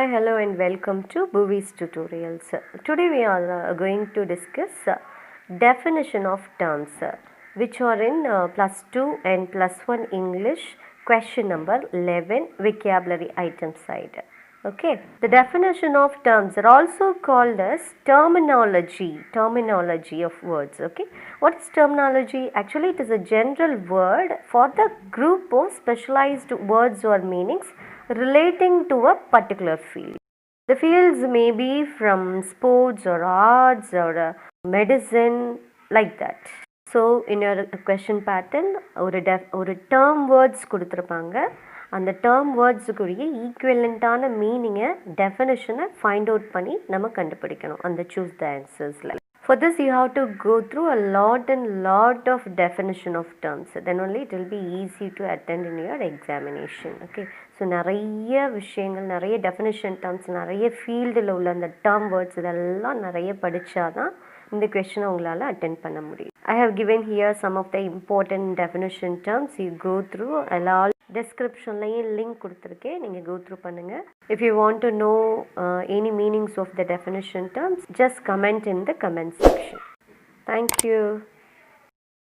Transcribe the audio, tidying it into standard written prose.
Hi, hello and welcome to Buvi's tutorials. Today we are going to discuss definition of terms which are in plus 2 and plus 1 English question number 11 vocabulary item side. Okay, the definition of terms are also called as terminology of words. Okay, what is terminology? Actually, it is a general word for the group of specialized words or meanings relating to a particular field. The fields may be from sports or arts or medicine, like that. So, in your question pattern, ஒரு term words கொடுத்துருப்பாங்க. அந்த term words குரிய ஈக்குவலண்ட்டான மீனிங்கை டெஃபினிஷனை find out பண்ணி நம்ம கண்டுபிடிக்கணும் அந்த சூஸ் த ஆன்சர்ஸில். For this you have to go through a lot of definition of terms. Then only it will be easy to attend in your examination. Okay. So நிறைய விஷயங்கள், நிறைய definition terms, நிறைய ஃபீல்டில் உள்ள அந்த term words இதெல்லாம் நிறைய படித்தாதான் இந்த கொஸ்டினை உங்களால் அட்டென்ட் பண்ண முடியும். I have given here some of the important definition terms. You go through all descriptionலையும் லிங்க் கொடுத்துருக்கேன், நீங்கள் go through பண்ணுங்கள். If you want to know any meanings of the definition terms, just comment in the comment section. Thank you.